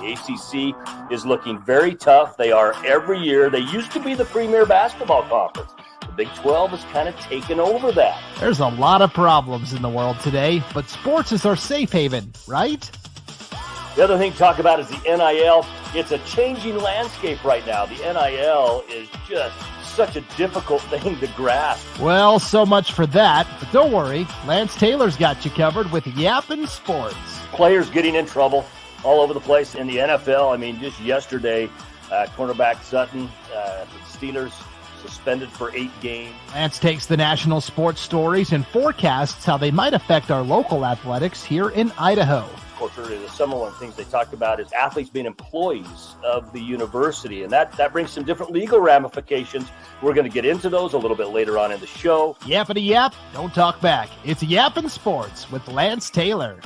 The ACC is looking very tough. They are every year. They used to be the premier basketball conference. The Big 12 has kind of taken over that. There's a lot of problems in the world today, but sports is our safe haven, right? The other thing to talk about is the NIL. It's a changing landscape right now. The NIL is just such a difficult thing to grasp. Well, so much for that. But don't worry, Lance Taylor's got you covered with Yappin Sports. Players getting in trouble all over the place in the NFL. I mean, just yesterday, cornerback Sutton, the Steelers, suspended for 8 games. Lance takes the national sports stories and forecasts how they might affect our local athletics here in Idaho. Of course, earlier this summer, one of the things they talked about is athletes being employees of the university, and that brings some different legal ramifications. We're going to get into those a little bit later on in the show. Yappity yap, don't talk back. It's Yappin Sports with Lance Taylor.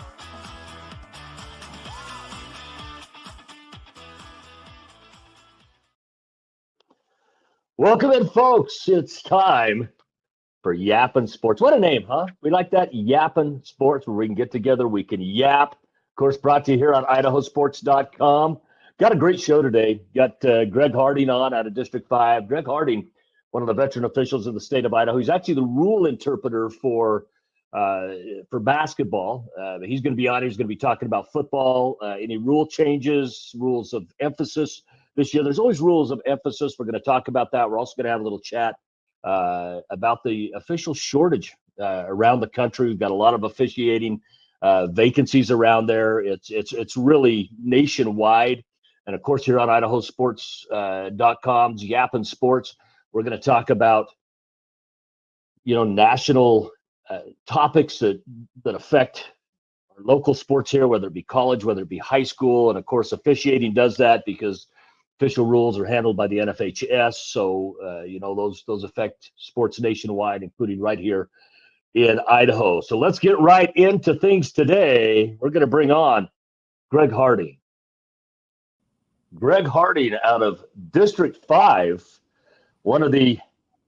Welcome in, folks. It's time for Yappin Sports. What a name, huh? We like that, Yappin Sports, where we can get together, we can yap. Of course, brought to you here on IdahoSports.com. Got a great show today. Got Greg Harding on out of District 5. Greg Harding, one of the veteran officials in the state of Idaho. He's actually the rule interpreter for basketball. He's going to be on. He's going to be talking about football, any rule changes, rules of emphasis this year. There's always rules of emphasis. We're going to talk about that. We're also going to have a little chat about the official shortage around the country. We've got a lot of officiating vacancies around there. It's really nationwide. And of course, here on IdahoSports.com's Yappin Sports, we're going to talk about, national topics that affect our local sports here, whether it be college, whether it be high school. And of course, officiating does that because official rules are handled by the NFHS. So, those affect sports nationwide, including right here in Idaho. So let's get right into things today. We're going to bring on Greg Harding. Greg Harding out of District 5, one of the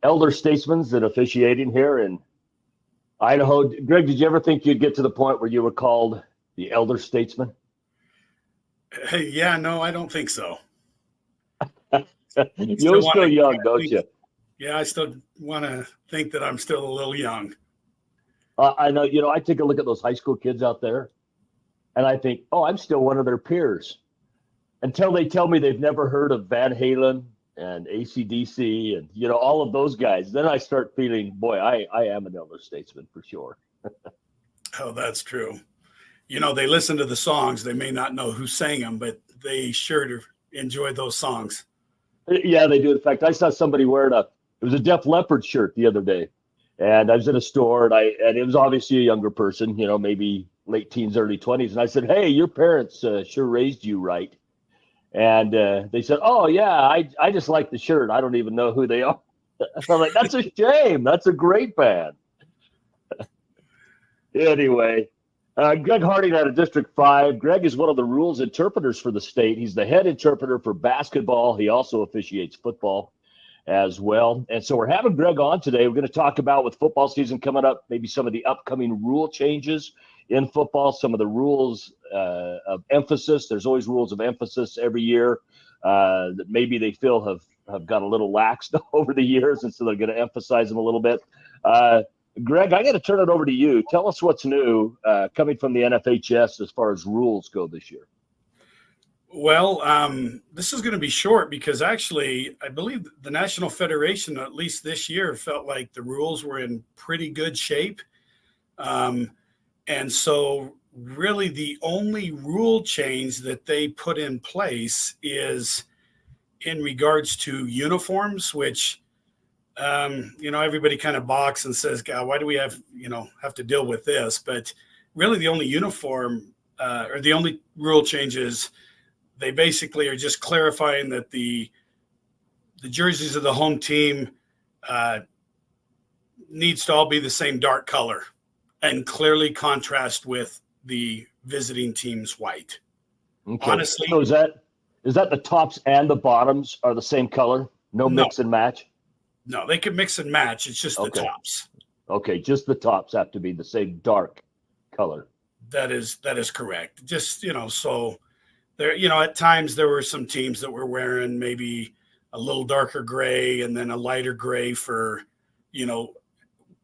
elder statesmen that officiating here in Idaho. Greg, did you ever think you'd get to the point where you were called the elder statesman? Yeah, no, I don't think so. You're still young, don't you? Yeah, I still want to think that I'm still a little young. I know, I take a look at those high school kids out there, and I think, I'm still one of their peers. Until they tell me they've never heard of Van Halen and AC/DC and, all of those guys. Then I start feeling, boy, I am an elder statesman for sure. Oh, that's true. They listen to the songs. They may not know who sang them, but they sure enjoy those songs. Yeah, they do. In fact, I saw somebody wearing it was a Def Leppard shirt the other day. And I was in a store, and it was obviously a younger person, maybe late teens, early 20s. And I said, hey, your parents sure raised you right. And they said, oh, yeah, I just like the shirt. I don't even know who they are. I'm like, that's a shame. That's a great band. Anyway, Greg Harding out of District 5. Greg is one of the rules interpreters for the state. He's the head interpreter for basketball. He also officiates football as well. And so we're having Greg on today. We're going to talk about, with football season coming up, maybe some of the upcoming rule changes in football, some of the rules of emphasis. There's always rules of emphasis every year that maybe they feel have got a little laxed over the years, and so they're going to emphasize them a little bit. Greg, I got to turn it over to you. Tell us what's new coming from the NFHS as far as rules go this year. Well, this is going to be short because actually I believe the National Federation, at least this year, felt like the rules were in pretty good shape. And so really the only rule change that they put in place is in regards to uniforms, which, everybody kind of balks and says, God, why do we have to deal with this? But really the only uniform or the only rule changes, they basically are just clarifying that the jerseys of the home team needs to all be the same dark color and clearly contrast with the visiting team's white. Okay. Honestly, so is that the tops and the bottoms are the same color? No mix and match? No, they can mix and match. It's just the Okay. tops. Okay, just the tops have to be the same dark color. That is correct. Just, so there, at times there were some teams that were wearing maybe a little darker gray and then a lighter gray for,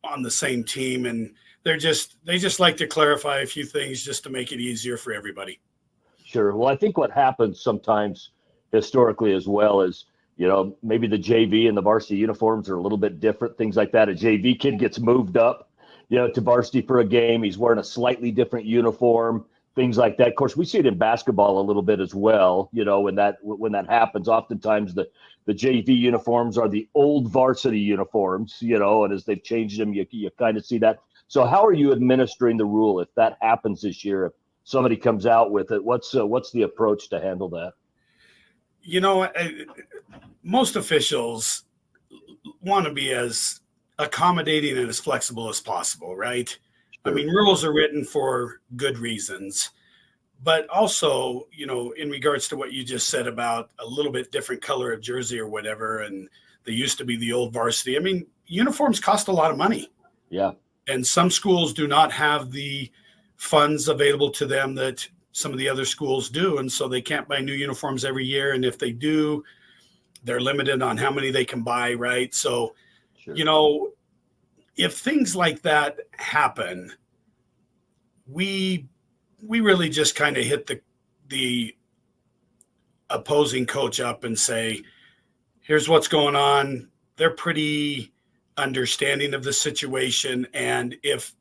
on the same team. And they just like to clarify a few things just to make it easier for everybody. Sure. Well, I think what happens sometimes historically as well is, maybe the JV and the varsity uniforms are a little bit different, things like that. A JV kid gets moved up, to varsity for a game. He's wearing a slightly different uniform, things like that. Of course, we see it in basketball a little bit as well. When that happens, oftentimes the JV uniforms are the old varsity uniforms, and as they've changed them, you kind of see that. So how are you administering the rule if that happens this year? If somebody comes out with it, what's the approach to handle that? Most officials want to be as accommodating and as flexible as possible, right? Sure. I mean, rules are written for good reasons, but also, in regards to what you just said about a little bit different color of jersey or whatever, and they used to be the old varsity. I mean, uniforms cost a lot of money. Yeah. And some schools do not have the funds available to them that some of the other schools do. And so they can't buy new uniforms every year. And if they do, they're limited on how many they can buy, right? So, sure. If things like that happen, we really just kind of hit the opposing coach up and say, here's what's going on. They're pretty understanding of the situation. And if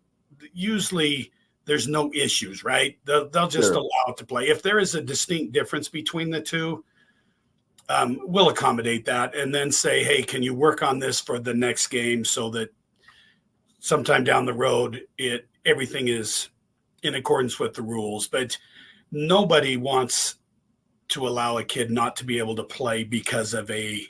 usually there's no issues, right? They'll just Sure. allow it to play. If there is a distinct difference between the two, we'll accommodate that and then say, hey, can you work on this for the next game so that sometime down the road, everything is in accordance with the rules. But nobody wants to allow a kid not to be able to play because of a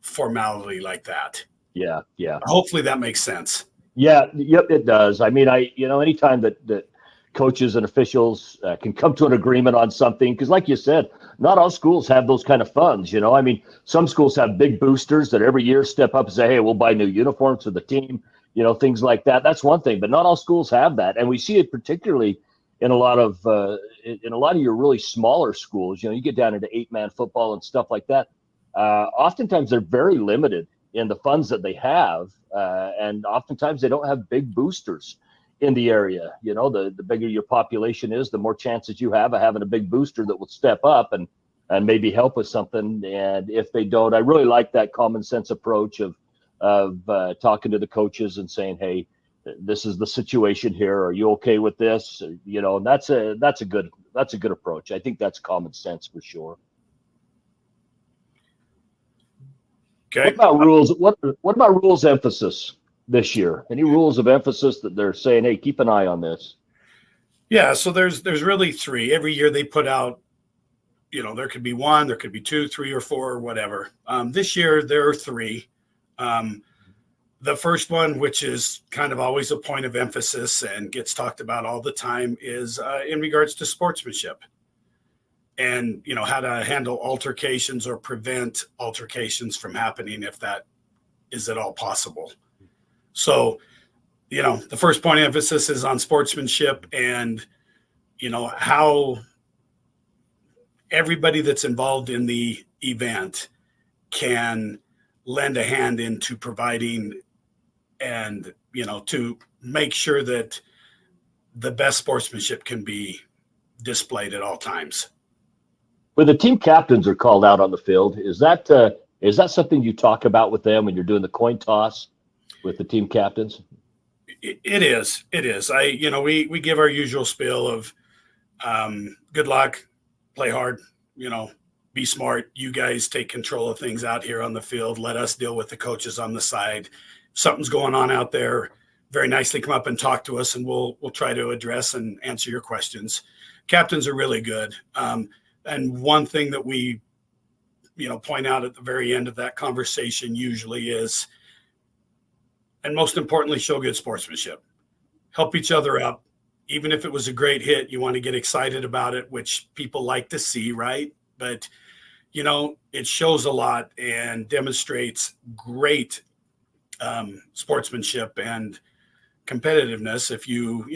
formality like that. Yeah. Hopefully that makes sense. Yeah. Yep. It does. I mean, anytime that coaches and officials can come to an agreement on something, because like you said, not all schools have those kind of funds. I mean, some schools have big boosters that every year step up and say, hey, we'll buy new uniforms for the team, things like that. That's one thing, but not all schools have that. And we see it particularly in a lot of your really smaller schools. You get down into 8-man football and stuff like that. Oftentimes they're very limited in the funds that they have. And oftentimes they don't have big boosters in the area. The bigger your population is, the more chances you have of having a big booster that will step up and maybe help with something. And if they don't, I really like that common sense approach of talking to the coaches and saying, hey, this is the situation here. Are you okay with this? And that's a good approach. I think that's common sense for sure. Okay. What about rules? What about rules emphasis this year? Any rules of emphasis that they're saying, hey, keep an eye on this? Yeah. So there's really 3. Every year they put out, there could be 1, there could be 2, 3, or 4, or whatever. This year there are 3. The first one, which is kind of always a point of emphasis and gets talked about all the time, is in regards to sportsmanship and, how to handle altercations or prevent altercations from happening if that is at all possible. So, the first point of emphasis is on sportsmanship and, how everybody that's involved in the event can lend a hand into providing and, to make sure that the best sportsmanship can be displayed at all times. When the team captains are called out on the field, is that something you talk about with them when you're doing the coin toss with the team captains? It is. We give our usual spiel of good luck, play hard, be smart. You guys take control of things out here on the field. Let us deal with the coaches on the side. If something's going on out there, very nicely come up and talk to us, and we'll try to address and answer your questions. Captains are really good. And one thing that we, point out at the very end of that conversation usually is, and most importantly, show good sportsmanship. Help each other up. Even if it was a great hit, you want to get excited about it, which people like to see, right? But, it shows a lot and demonstrates great sportsmanship and competitiveness. If you,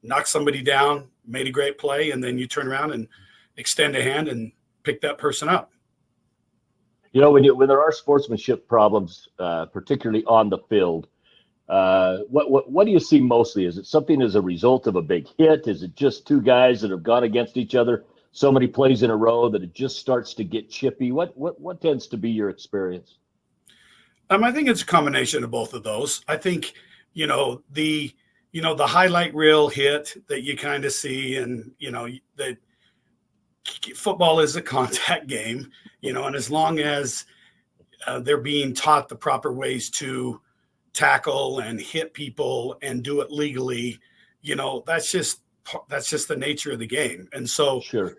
knock somebody down, made a great play, and then you turn around and extend a hand and pick that person up. When there are sportsmanship problems, particularly on the field, what do you see mostly? Is it something as a result of a big hit? Is it just two guys that have gone against each other so many plays in a row that it just starts to get chippy? What tends to be your experience? I think it's a combination of both of those. I think, the highlight reel hit that you kind of see, and, that football is a contact game, and as long as they're being taught the proper ways to tackle and hit people and do it legally, that's just the nature of the game. And so Sure.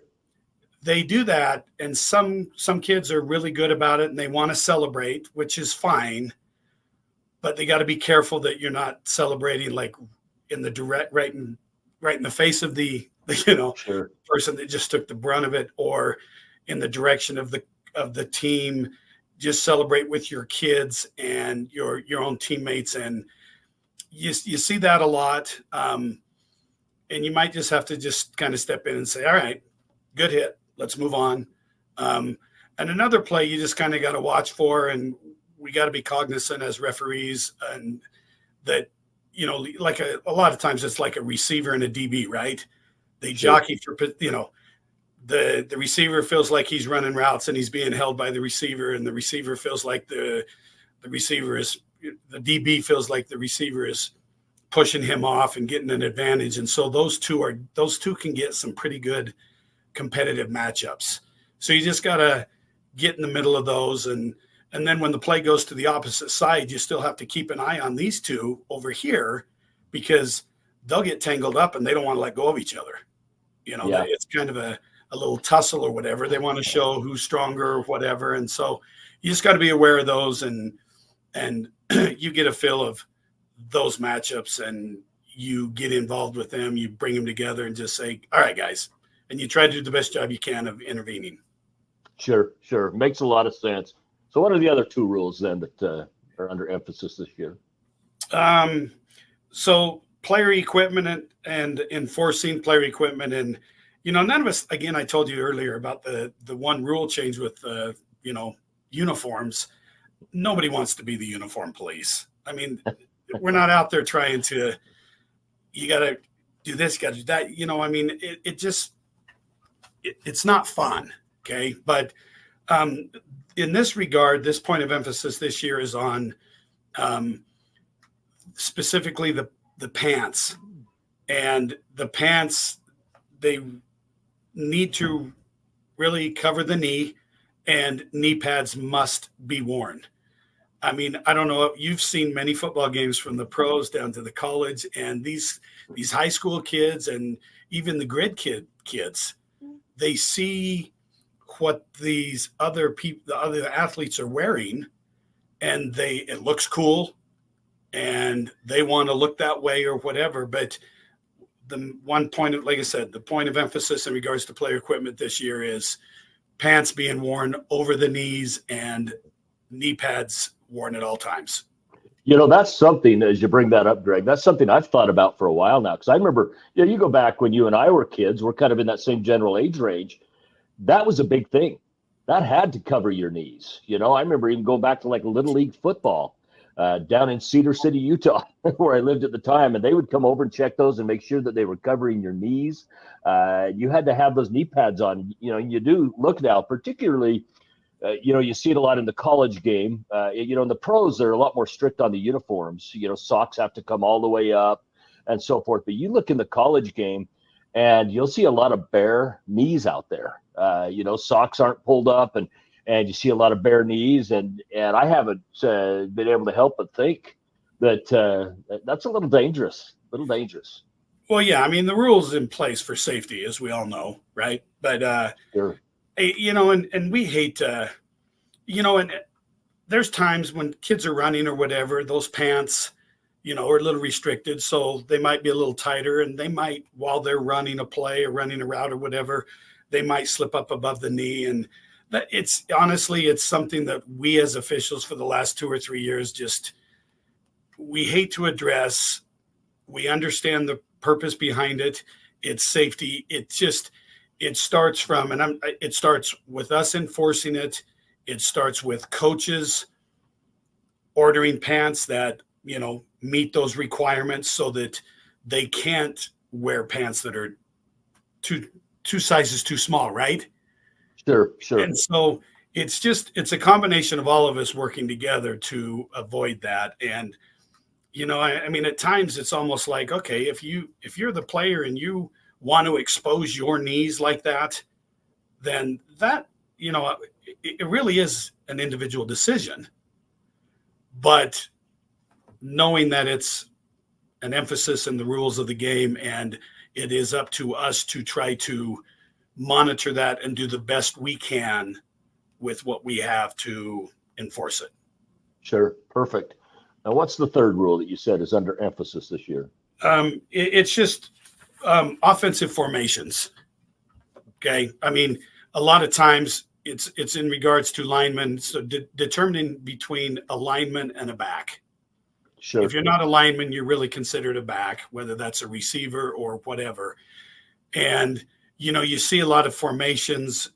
they do that, and some kids are really good about it and they want to celebrate, which is fine, but they got to be careful that you're not celebrating like in the direct right in the face of the Sure. person that just took the brunt of it, or in the direction of the team. Just celebrate with your kids and your own teammates, and you see that a lot. And you might just have to just kind of step in and say, all right, good hit, let's move on. And another play you just kind of got to watch for, and we got to be cognizant as referees, and that, like a lot of times it's like a receiver and a DB, right? They jockey for, the receiver feels like he's running routes and he's being held by the receiver, and the receiver feels like the DB feels like the receiver is pushing him off and getting an advantage. And so those two can get some pretty good competitive matchups. So you just got to get in the middle of those. And then when the play goes to the opposite side, you still have to keep an eye on these two over here, because they'll get tangled up and they don't want to let go of each other. It's kind of a little tussle or whatever. They want to show who's stronger or whatever. And so you just got to be aware of those, and you get a feel of those matchups and you get involved with them. You bring them together and just say, all right, guys. And you try to do the best job you can of intervening. Sure. Makes a lot of sense. So what are the other two rules then that are under emphasis this year? So player equipment and enforcing player equipment. And, none of us, again, I told you earlier about the one rule change with, uniforms. Nobody wants to be the uniform police. I mean, we're not out there trying to, you got to do this, got to do that. It's not fun. Okay. But in this regard, this point of emphasis this year is on specifically the pants. And the pants, they need to really cover the knee, and knee pads must be worn. I mean, I don't know, you've seen many football games from the pros down to the college, and these high school kids and even the grid kids, they see what these other people, the other athletes are wearing, and it looks cool and they want to look that way or whatever. But the one point of, like I said, the point of emphasis in regards to player equipment this year is pants being worn over the knees and knee pads worn at all times. That's something, as you bring that up, Greg, that's something I've thought about for a while now. Because I remember, you go back when you and I were kids, we're kind of in that same general age range. That was a big thing. That had to cover your knees. I remember even going back to like Little League football down in Cedar City, Utah, where I lived at the time. And they would come over and check those and make sure that they were covering your knees. You had to have those knee pads on. You do look now, particularly, you see it a lot in the college game. In the pros, they're a lot more strict on the uniforms. Socks have to come all the way up and so forth. But you look in the college game, and you'll see a lot of bare knees out there. Socks aren't pulled up, and you see a lot of bare knees. And I haven't been able to help but think that that's a little dangerous. Well, yeah, I mean, the rules in place for safety, as we all know, right? But Sure. And we hate, and there's times when kids are running or whatever, those pants, are a little restricted. So they might be a little tighter, and they might, while they're running a play or running a route or whatever, they might slip up above the knee. And that it's something that we as officials for the last 2 or 3 years, we hate to address. We understand the purpose behind it. It's safety. it starts from, and it starts with us enforcing it. It starts with coaches ordering pants that, meet those requirements so that they can't wear pants that are two sizes too small, right? Sure. And so it's a combination of all of us working together to avoid that. And, I mean, at times it's almost like, okay, if you're the player and you want to expose your knees like that, then that, it really is an individual decision. But knowing that it's an emphasis in the rules of the game, and it is up to us to try to monitor that and do the best we can with what we have to enforce it. Sure. Perfect. Now, what's the third rule that you said is under emphasis this year? It's just offensive formations. Okay. I mean, a lot of times it's in regards to linemen. So determining between a lineman and a back. Sure. If you're not a lineman, you're really considered a back, whether that's a receiver or whatever. And, you see a lot of formations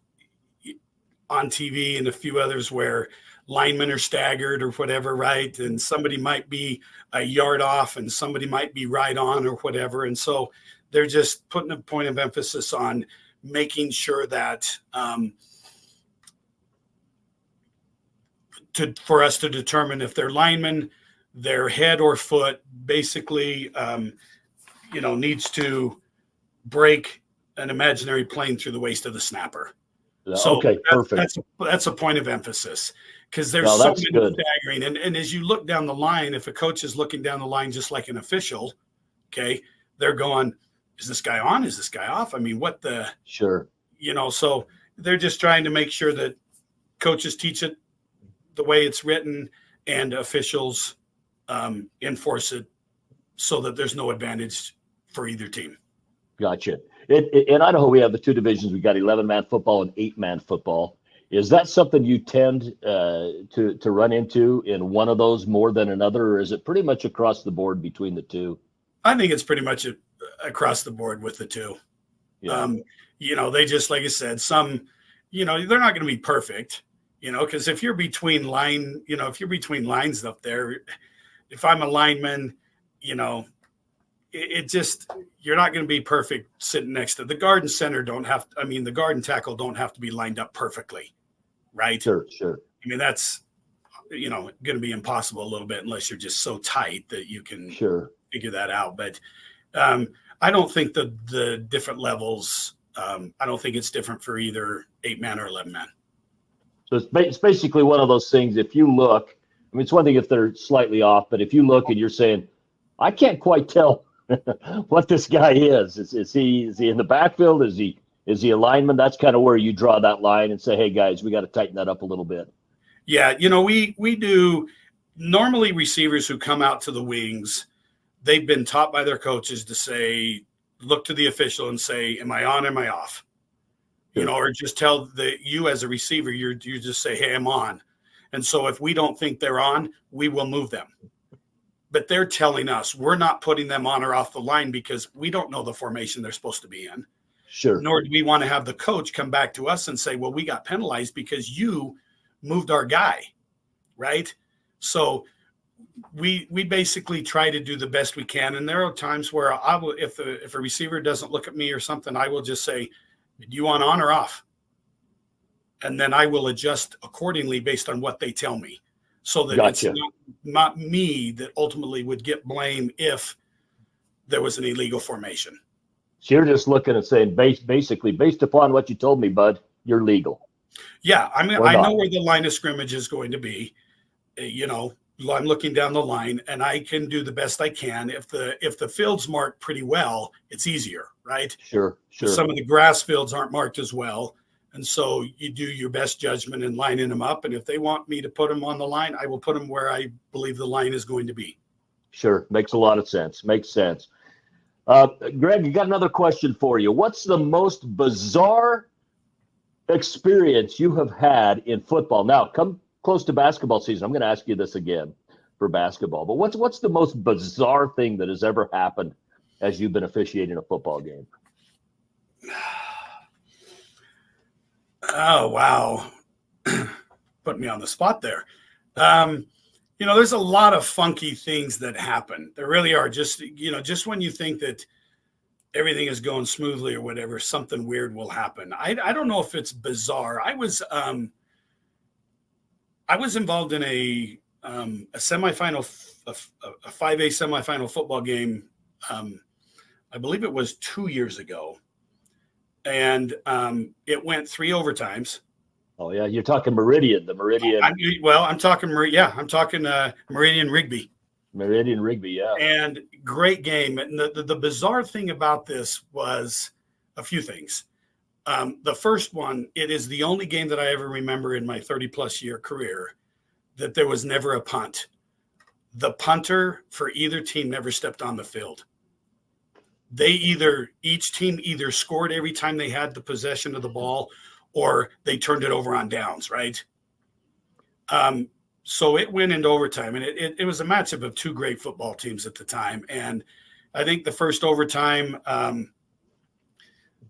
on TV and a few others where linemen are staggered or whatever, right? And somebody might be a yard off and somebody might be right on or whatever. And so they're just putting a point of emphasis on making sure that for us to determine if they're linemen, their head or foot basically, needs to break an imaginary plane through the waist of the snapper. So okay, perfect. That's a point of emphasis, because there's No, so that's many good. staggering. And as you look down the line, if a coach is looking down the line just like an official, okay, they're going, is this guy on? Is this guy off? I mean, what the? Sure. So they're just trying to make sure that coaches teach it the way it's written and officials enforce it so that there's no advantage for either team. Gotcha. In Idaho, we have the two divisions. We got 11-man football and 8-man football. Is that something you tend to run into in one of those more than another, or is it pretty much across the board between the two? I think it's pretty much across the board with the two. Yeah. They just, like I said, some, they're not going to be perfect, because if you're between lines up there, if I'm a lineman, it just, you're not going to be perfect sitting next to the guard and center. The guard and tackle don't have to be lined up perfectly, right? Sure. I mean, that's, going to be impossible a little bit unless you're just so tight that you can figure that out. But I don't think the different levels, I don't think it's different for either 8-man or 11-man. So it's basically one of those things. If you look, I mean, it's one thing if they're slightly off, but if you look and you're saying, I can't quite tell what this guy is. Is he in the backfield? Is he a lineman? That's kind of where you draw that line and say, hey guys, we got to tighten that up a little bit. Yeah, we do normally receivers who come out to the wings, they've been taught by their coaches to say, look to the official and say, am I on, am I off? Or just tell you as a receiver, you just say, hey, I'm on. And so if we don't think they're on, we will move them. But they're telling us we're not putting them on or off the line because we don't know the formation they're supposed to be in. Sure. Nor do we want to have the coach come back to us and say, well, we got penalized because you moved our guy, right? So we basically try to do the best we can. And there are times where I will, if a receiver doesn't look at me or something, I will just say, do you want on or off? And then I will adjust accordingly based on what they tell me. So that Gotcha. It's not me that ultimately would get blame if there was an illegal formation. So you're just looking and saying, basically, based upon what you told me, bud, you're legal. Yeah, I mean, I know where the line of scrimmage is going to be. I'm looking down the line, and I can do the best I can. If the field's marked pretty well, it's easier, right? Sure. Some of the grass fields aren't marked as well. And so you do your best judgment in lining them up. And if they want me to put them on the line, I will put them where I believe the line is going to be. Sure. Makes a lot of sense. Makes sense. Greg, you got another question for you. What's the most bizarre experience you have had in football? Now, come close to basketball season. I'm going to ask you this again for basketball. But what's the most bizarre thing that has ever happened as you've been officiating a football game? Oh, wow. Put me on the spot there. There's a lot of funky things that happen. There really are. Just when you think that everything is going smoothly or whatever, something weird will happen. I don't know if it's bizarre. I was involved in a semifinal, a 5A semifinal football game. I believe it was 2 years ago, and it went 3 overtimes. Oh yeah, you're talking Meridian, the Meridian. I'm talking Meridian Rigby. Meridian Rigby, yeah. And great game. And the bizarre thing about this was a few things. The first one, it is the only game that I ever remember in my 30-plus year career that there was never a punt. The punter for either team never stepped on the field. Each team either scored every time they had the possession of the ball, or they turned it over on downs, right? So it went into overtime, and it was a matchup of two great football teams at the time. And I think the first overtime,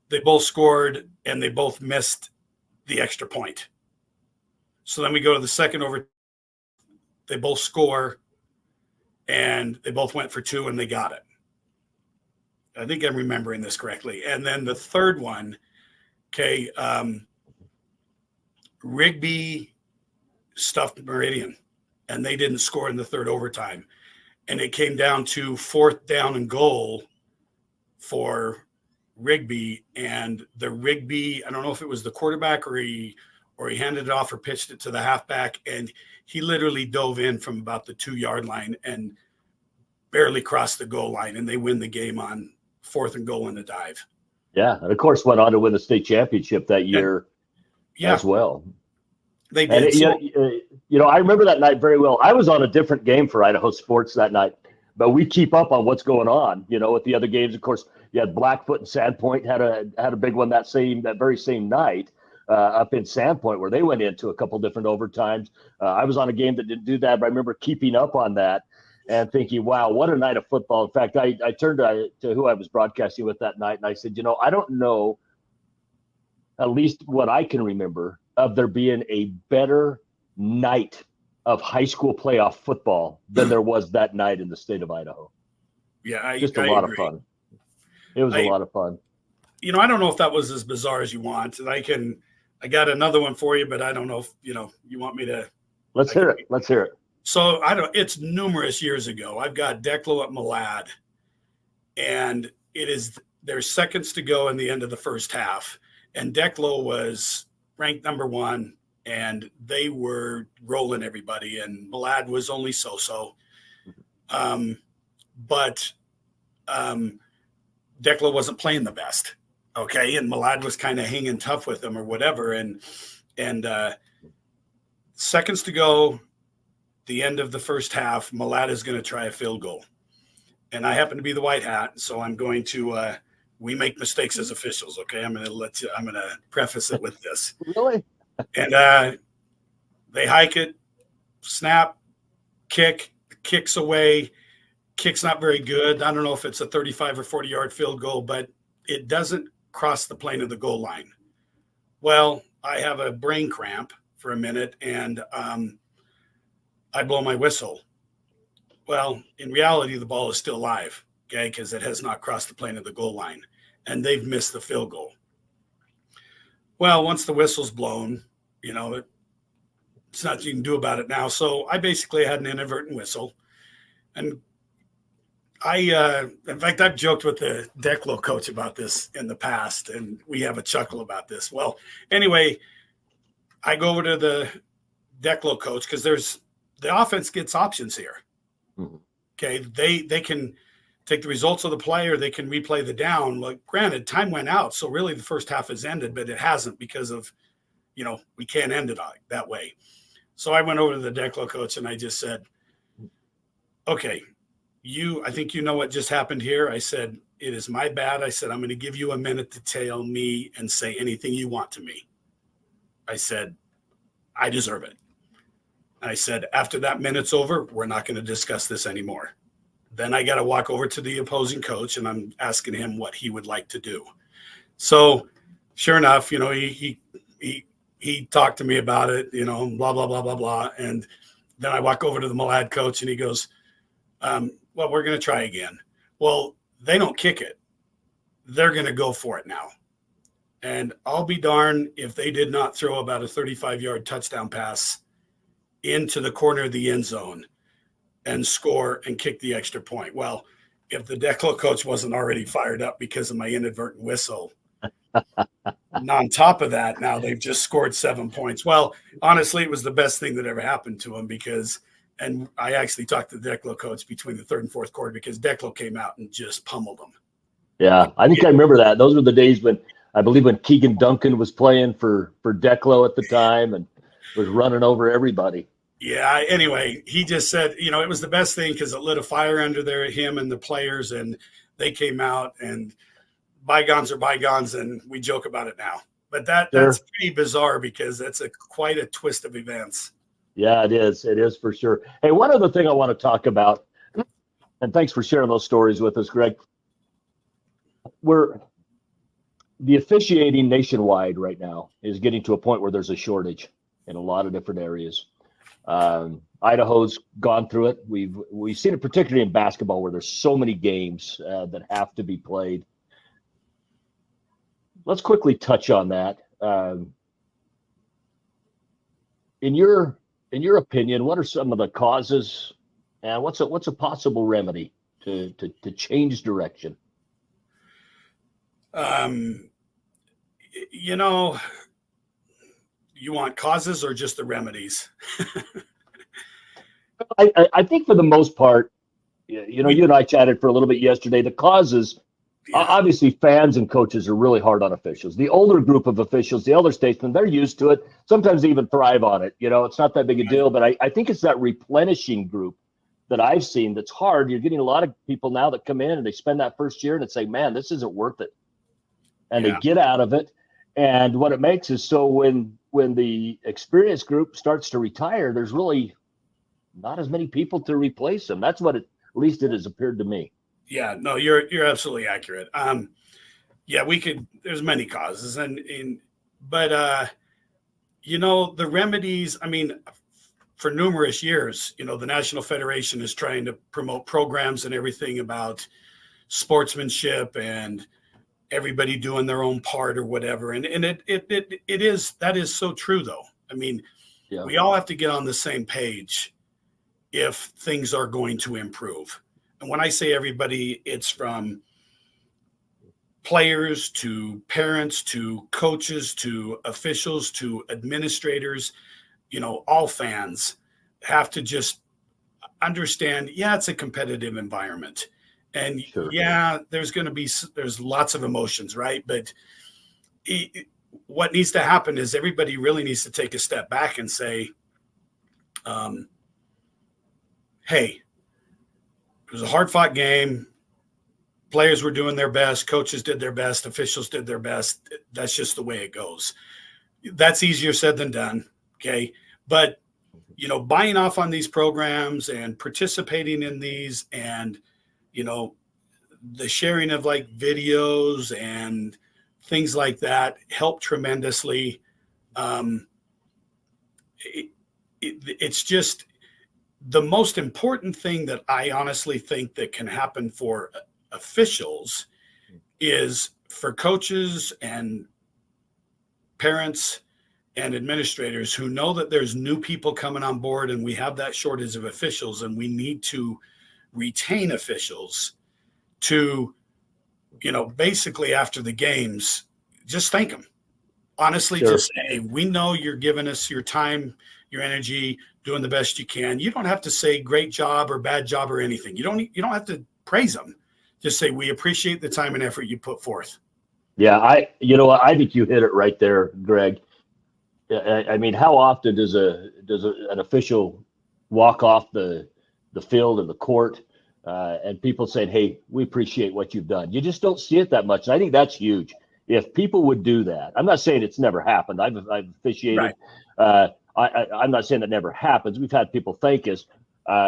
they both scored, and they both missed the extra point. So then we go to the second overtime. They both score, and they both went for 2, and they got it. I think I'm remembering this correctly. And then the third one, okay, Rigby stuffed Meridian, and they didn't score in the third overtime. And it came down to 4th down and goal for Rigby. And the Rigby, I don't know if it was the quarterback or he handed it off or pitched it to the halfback, and he literally dove in from about the 2-yard line and barely crossed the goal line, and they win the game on 4th and goal in the dive. Yeah, and of course went on to win the state championship that year as well. They did. And I remember that night very well. I was on a different game for Idaho Sports that night, but we keep up on what's going on, with the other games. Of course, you had Blackfoot and Sandpoint had a big one that very same night up in Sandpoint, where they went into a couple different overtimes. I was on a game that didn't do that, but I remember keeping up on that and thinking, wow, what a night of football. In fact, I turned to who I was broadcasting with that night, and I said, I don't know, at least what I can remember, of there being a better night of high school playoff football than there was that night in the state of Idaho. Yeah, I lot of fun. It was a lot of fun. I don't know if that was as bizarre as you want. And I got another one for you, but I don't know if, you want me to. Let's hear it. So it's numerous years ago. I've got Declo at Malad, and there's seconds to go in the end of the first half. And Declo was ranked number 1, and they were rolling everybody, and Malad was only so-so. But Declo wasn't playing the best. Okay. And Malad was kind of hanging tough with them or whatever. And seconds to go, the end of the first half, Malad is going to try a field goal. And I happen to be the white hat. So I'm going to, we make mistakes as officials. Okay. I'm going to preface it with this. Really? And they hike it, snap, kicks away. Kick's not very good. I don't know if it's a 35 or 40-yard field goal, but it doesn't cross the plane of the goal line. Well, I have a brain cramp for a minute, and I blow my whistle. Well, in reality, the ball is still live, okay, because it has not crossed the plane of the goal line, and they've missed the field goal. Well, once the whistle's blown, it's nothing you can do about it now. So I basically had an inadvertent whistle, and in fact, I've joked with the Declo coach about this in the past, and we have a chuckle about this. Well, anyway, I go over to the Declo coach because the offense gets options here. Mm-hmm. Okay. They can take the results of the play, or they can replay the down. Like, granted, time went out. So really the first half has ended, but it hasn't because of, we can't end it that way. So I went over to the Declo coach and I just said, okay, I think you know what just happened here. I said, it is my bad. I said, I'm going to give you a minute to tell me and say anything you want to me. I said, I deserve it. I said, after that minute's over, we're not going to discuss this anymore. Then I got to walk over to the opposing coach, and I'm asking him what he would like to do. So sure enough, he he talked to me about it, blah, blah, blah, blah, blah. And then I walk over to the Malad coach and he goes, well, we're going to try again. Well, they don't kick it. They're going to go for it now. And I'll be darned if they did not throw about a 35-yard touchdown pass into the corner of the end zone and score and kick the extra point. Well, if the Declo coach wasn't already fired up because of my inadvertent whistle, and on top of that, now they've just scored 7 points. Well, honestly, it was the best thing that ever happened to them and I actually talked to the Declo coach between the third and fourth quarter because Declo came out and just pummeled them. Yeah, I think I remember that. Those were the days when Keegan Duncan was playing for Declo at the time and was running over everybody. Yeah. Anyway, he just said, it was the best thing because it lit a fire under there, him and the players, and they came out, and bygones are bygones, and we joke about it now. But that's pretty bizarre because that's quite a twist of events. Yeah, it is. It is for sure. Hey, one other thing I want to talk about, and thanks for sharing those stories with us, Greg. The officiating nationwide right now is getting to a point where there's a shortage in a lot of different areas. Idaho's gone through it. We've seen it particularly in basketball where there's so many games that have to be played. Let's quickly touch on that. In your opinion, what are some of the causes, and what's a possible remedy to change direction? You want causes or just the remedies? I think for the most part, you and I chatted for a little bit yesterday. The causes, obviously, fans and coaches are really hard on officials. The older group of officials, the elder statesmen, they're used to it. Sometimes they even thrive on it. It's not that big a deal. But I think it's that replenishing group that I've seen that's hard. You're getting a lot of people now that come in and they spend that first year and it's like, man, this isn't worth it. And they get out of it. And what it makes is so when the experienced group starts to retire, there's really not as many people to replace them. That's what at least it has appeared to me. Yeah, no, you're absolutely accurate. There's many causes but the remedies, for numerous years, the National Federation is trying to promote programs and everything about sportsmanship and everybody doing their own part or whatever. And that is so true though. We all have to get on the same page if things are going to improve. And when I say everybody, it's from players to parents to coaches to officials to administrators, all fans have to just understand, it's a competitive environment. And there's lots of emotions, right? But what needs to happen is everybody really needs to take a step back and say, hey, it was a hard-fought game. Players were doing their best. Coaches did their best. Officials did their best. That's just the way it goes. That's easier said than done, okay? But, buying off on these programs and participating in these and, the sharing of like videos and things like that help tremendously. It's just the most important thing that I honestly think that can happen for officials is for coaches and parents and administrators who know that there's new people coming on board and we have that shortage of officials and we need to retain officials to, basically after the games, just thank them. Honestly, just say, we know you're giving us your time, your energy, doing the best you can. You don't have to say great job or bad job or anything. You don't have to praise them. Just say, we appreciate the time and effort you put forth. Yeah, I think you hit it right there, Greg. How often does an official walk off the field or the court and people saying, hey, we appreciate what you've done? You just don't see it that much. And I think that's huge. If people would do that, I'm not saying it's never happened. I've officiated. Right. I'm not saying that never happens. We've had people thank us,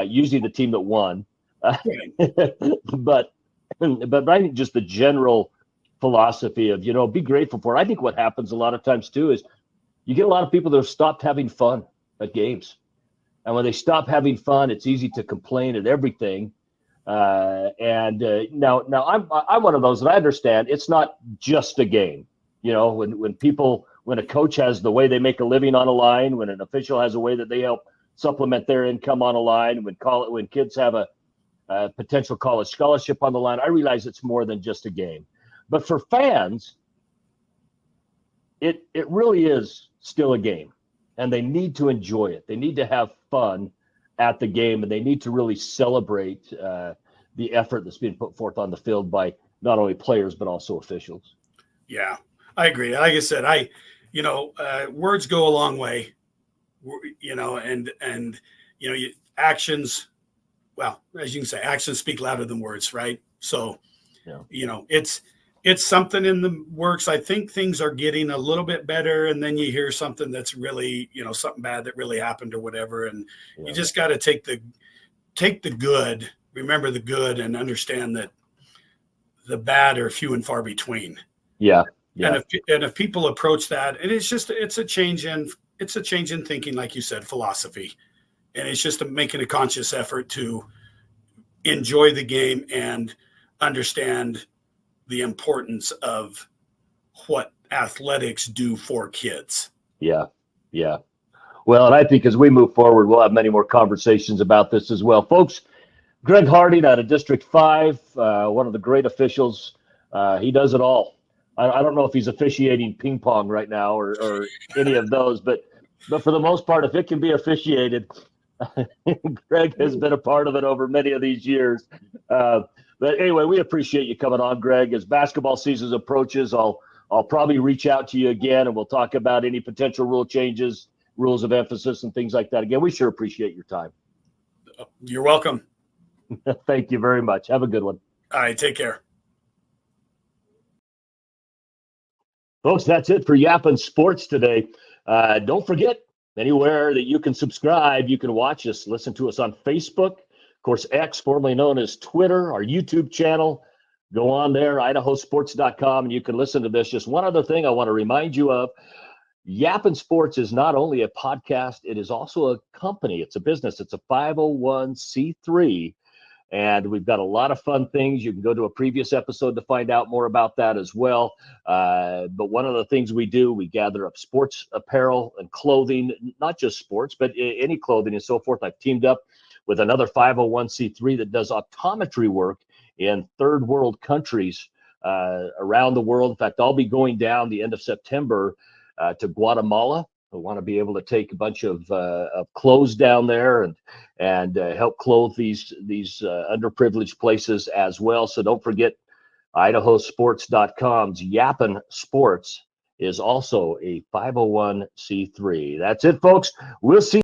usually the team that won. But I think just the general philosophy of, be grateful for it. I think what happens a lot of times too is you get a lot of people that have stopped having fun at games. And when they stop having fun, it's easy to complain at everything. Now I'm one of those, and I understand it's not just a game. You know, when a coach has the way they make a living on a line, when an official has a way that they help supplement their income on a line, when kids have a potential college scholarship on the line, I realize it's more than just a game. But for fans, it really is still a game, and they need to enjoy it. They need to have fun at the game, and they need to really celebrate the effort that's being put forth on the field by not only players but also officials. Yeah, I agree. Like I said, words go a long way, and actions. Well, as you can say, actions speak louder than words, right? So, Yeah. It's something in the works. I think things are getting a little bit better, and then you hear something that's really, something bad that really happened or whatever, and you just got to take the good, remember the good, and understand that the bad are few and far between. Yeah. And if people approach that, and it's a change in thinking, like you said, philosophy, and it's just making a conscious effort to enjoy the game and understand the importance of what athletics do for kids. Yeah. Well, and I think as we move forward, we'll have many more conversations about this as well. Folks, Greg Harding out of District 5, one of the great officials. He does it all. I don't know if he's officiating ping pong right now or any of those, but for the most part, if it can be officiated, Greg has been a part of it over many of these years. But anyway, we appreciate you coming on, Greg. As basketball season approaches, I'll probably reach out to you again, and we'll talk about any potential rule changes, rules of emphasis, and things like that. Again, we sure appreciate your time. You're welcome. Thank you very much. Have a good one. All right, take care. Folks, that's it for Yappin Sports today. Don't forget, anywhere that you can subscribe, you can watch us, listen to us on Facebook. Of course, X, formerly known as Twitter, our YouTube channel. Go on there, IdahoSports.com, and you can listen to this. Just one other thing I want to remind you of. Yappin Sports is not only a podcast, it is also a company. It's a business. It's a 501c3. And we've got a lot of fun things. You can go to a previous episode to find out more about that as well. But one of the things we do, we gather up sports apparel and clothing, not just sports, but any clothing and so forth. I've teamed up with another 501c3 that does optometry work in third world countries around the world. In fact, I'll be going down the end of September to Guatemala. I want to be able to take a bunch of clothes down there and help clothe these underprivileged places as well. So don't forget, IdahoSports.com's Yappin Sports is also a 501c3. That's it, folks. We'll see.